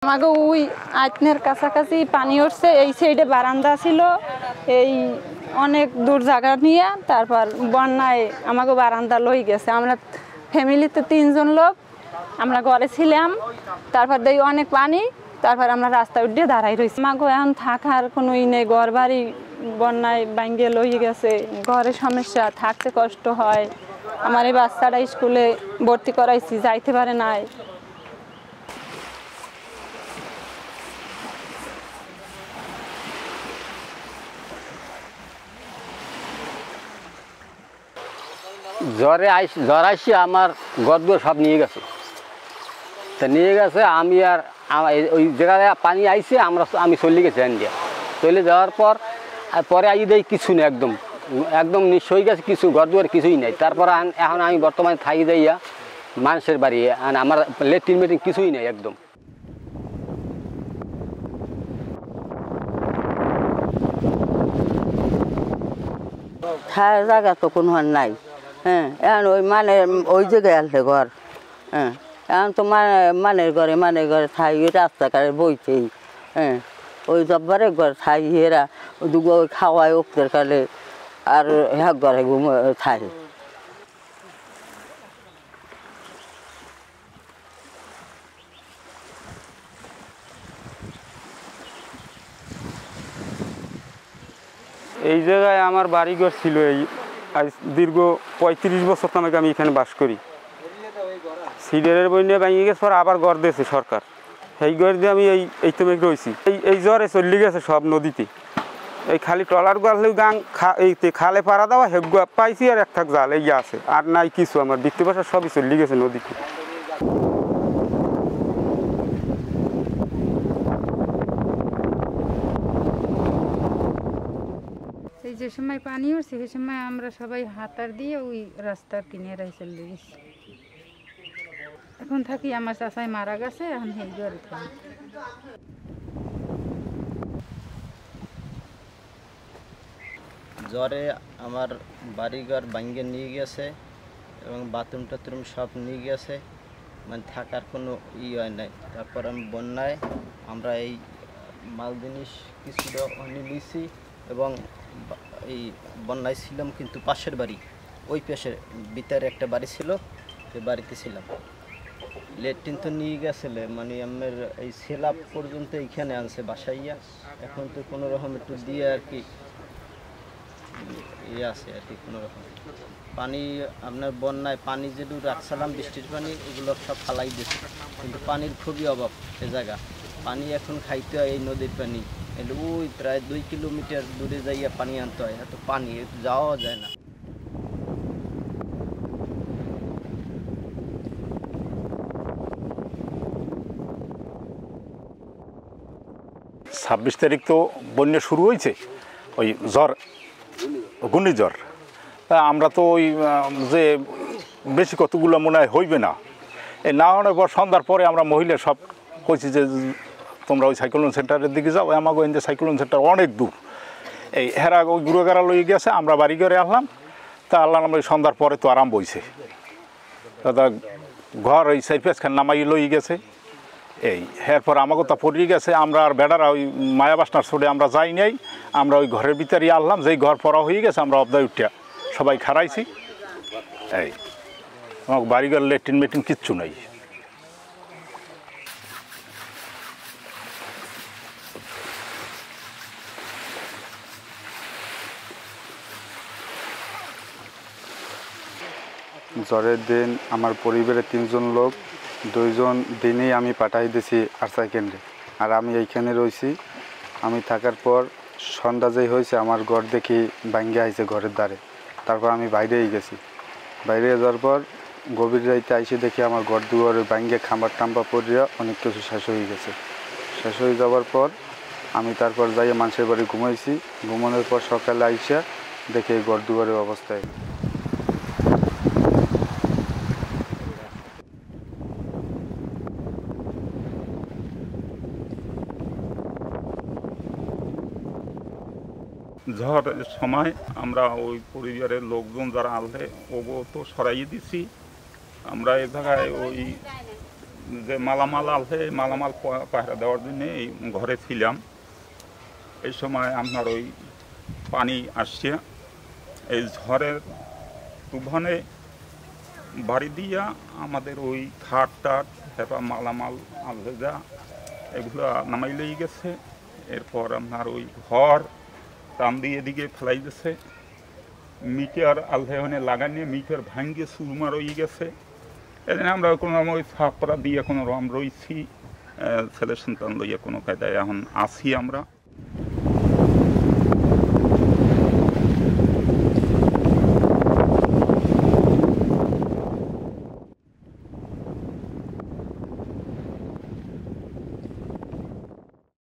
আমাকে ওই আইনের কাছাকাছি পানি উঠছে, এই সাইডে বারান্দা ছিল, এই অনেক দূর জায়গা নিয়ে তারপর বন্যায় আমাকে বারান্দা লই গেছে। আমরা ফ্যামিলিতে 3 জন লোক, আমরা ঘরে ছিলাম, তারপর দেখি অনেক পানি, তারপর আমরা রাস্তায় উঠে দাঁড়াই রয়েছি। আমাকে এখন থাকার কোনো ই নেই, ঘর বাড়ি বন্যায় ভাঙে লই গেছে, ঘরে সমস্যা, থাকতে কষ্ট হয়। আমার এই বাচ্চাটা স্কুলে ভর্তি করাইছি, যাইতে পারে নাই। জ্বর আসি আমার ঘরদুয়ার সব নিয়ে গেছে। তা নিয়ে গেছে, আমি আর ওই জায়গায় পানি আইসে আমি চলে গেছি ইন্ডিয়া। চলে যাওয়ার পরে আই দেয় কিছু নেই, একদম নিঃস্ব হয়ে গেছে, কিছু ঘরদুয়ার কিছুই নেই। তারপর এখন আমি বর্তমানে থাকি যাইয়া মানুষের বাড়ি, আমার লেট্রিন মেট্রিন কিছুই নেই একদম। থাকার জায়গা তো কোনো নাই। হ্যাঁ, এখন ওই জায়গায় আসলে ঘর। হ্যাঁ, এখন তো মানের ঘরে থাই, রাস্তাঘাটে বইছেই। হ্যাঁ, ওই জব্বারে ঘর থাই, হেরা দুগো খাওয়ায় ওপদের কালে, আর হ্যাঁ ঘরে থাই। এই জায়গায় আমার বাড়িঘর ছিল। এই আজ দীর্ঘ 35 বছর নামে আমি এখানে বাস করি। সিডারের বন্যা ভেঙে গেছে, পর আবার ঘর দিয়েছে সরকার। সেই ঘর দিয়ে আমি এই তো রয়েছি। এই জ্বরে চলে গেছে সব নদীতে। এই খালি ট্রলার গাছলেও এই খালে পাড়া দেওয়া হেগুয়া পাইছি, আর এক থাক জাল এই আছে, আর নাই কিছু। আমার বৃত্তি বাসা সবই চলে গেছে নদীতে। এই যে সময় পানি উঠছে সেই সময় আমরা সবাই হাতার দিয়ে ওই রাস্তার কিনারায় চলে গেছি। এখন থাকি, আমার চাচাই মারা গেছে, এখন এই ঘরে থাকি। জ্বরে আমার বাড়িঘর ভাঙিয়ে নিয়ে গেছে এবং বাথরুম টাথরুম সব নিয়ে গেছে, মানে থাকার কোনো হয় নাই। তারপর আমি বন্যায় আমরা এই মাল জিনিস কিছুটা নিয়েছি এবং এই বন্যায় ছিলাম, কিন্তু পাশের বাড়ি, ওই পাশের ভিতরে একটা বাড়ি ছিল, সেই বাড়িতে ছিলাম। লেট্রিন তো নিয়ে গেছিলে, মানে আমার এই সেলাপ পর্যন্ত এইখানে আনছে বাসাইয়া। এখন তো কোনো রকম একটু দিয়ে আর কি আছে আর কি, কোনো রকম পানি আপনার বন্যায় পানি যেটুকু রাখছিলাম বৃষ্টির পানি, ওগুলো সব ফালাই দিয়েছে, কিন্তু পানির খুবই অভাব এ জায়গা। পানি এখন খাইতে হয় এই নদীর পানি, ওই প্রায় 2 কিলোমিটার দূরে যাইয়া পানি আনতে হয়, এত পানি যাওয়া যায় না। 26 তারিখ তো বন্যা শুরু হয়েছে, ওই ঘূর্ণিঝড়। আমরা তো ওই যে বেশি কতগুলো মনে হয় হইবে না, এই না হওয়ার পর সন্ধ্যার পরে আমরা মহিলা সব কইছি যে তোমরা ওই সাইক্লোন সেন্টারের দিকে যাও। আমাকে ওই যে সাইক্লোন সেন্টার অনেক দূর, এই হেরা ওই গুড়োগাড়া লই গেছে, আমরা বাড়ি ঘরে আসলাম। তা আল্লাহ আমরা সন্ধ্যার পরে তো আরাম বইছে, দাদা ঘর ওই 4-5 খান নামাই লই গেছে। এই এরপর আমাকে তা পড়িয়ে গেছে, আমরা আর বেড়ারা ওই মায়াবাসনার ছোটে আমরা যাই নাই, আমরা ওই ঘরের ভিতরে আনলাম, যেই ঘর পড়া হয়ে গেছে আমরা অবদায় উঠিয়া সবাই খারাইছি। এই আমাকে বাড়িঘর লেট্রিন মেট্রিন কিচ্ছু নাই। জ্বরের দিন আমার পরিবারের 3 জন লোক, 2 জন দিনেই আমি পাঠাই দিয়েছি আরসাই কেন্দ্রে, আর আমি এইখানে রয়েছি। আমি থাকার পর সন্ধ্যা যেই হয়েছে, আমার ঘর দেখি ভাঙ্গে আইছে ঘরের দ্বারে। তারপর আমি বাইরেই গেছি, বাইরে যাওয়ার পর গভীর রাইতে আইসে দেখি আমার ঘর দুয়ারে ভাঙ্গে খাম্বার টাম্বা পড়িয়া অনেক কিছু শেষ হয়ে গেছে। শেষ হয়ে যাওয়ার পর আমি তারপর যাইয়া মানুষের বাড়ি ঘুমাইছি। ঘুমানোর পর সকালে আইসা দেখি এই ঘর দুয়ারের অবস্থায়। ঝড়ের সময় আমরা ওই পরিবারের লোকজন যারা আনলে ওগো তো সরাইয়ে দিছি। আমরা এ জায়গায় ওই যে মালামাল আলহে মালামাল পাহারা দেওয়ার জন্য এই ঘরে ছিলাম। এই সময় আপনার ওই পানি আসছে, এই ঝড়ের তুফানে বাড়ি দিয়া আমাদের ওই খাট টাট হেপা মালামাল আলহেজা এগুলো নামাইলেই গেছে। এরপর আপনার ওই ঘর টান দিয়ে এদিকে ফেলাই গেছে, মিটার আলহেহনে লাগানিয়ে মিটার ভাঙ্গে চুরমার হয়ে গেছে। এদিনে আমরা কোনো ওই ছাপড়া দিয়ে কোনো রম রয়েছি, ছেলে সন্তান লইয়া কোনো কায়দায় এখন আসি আমরা।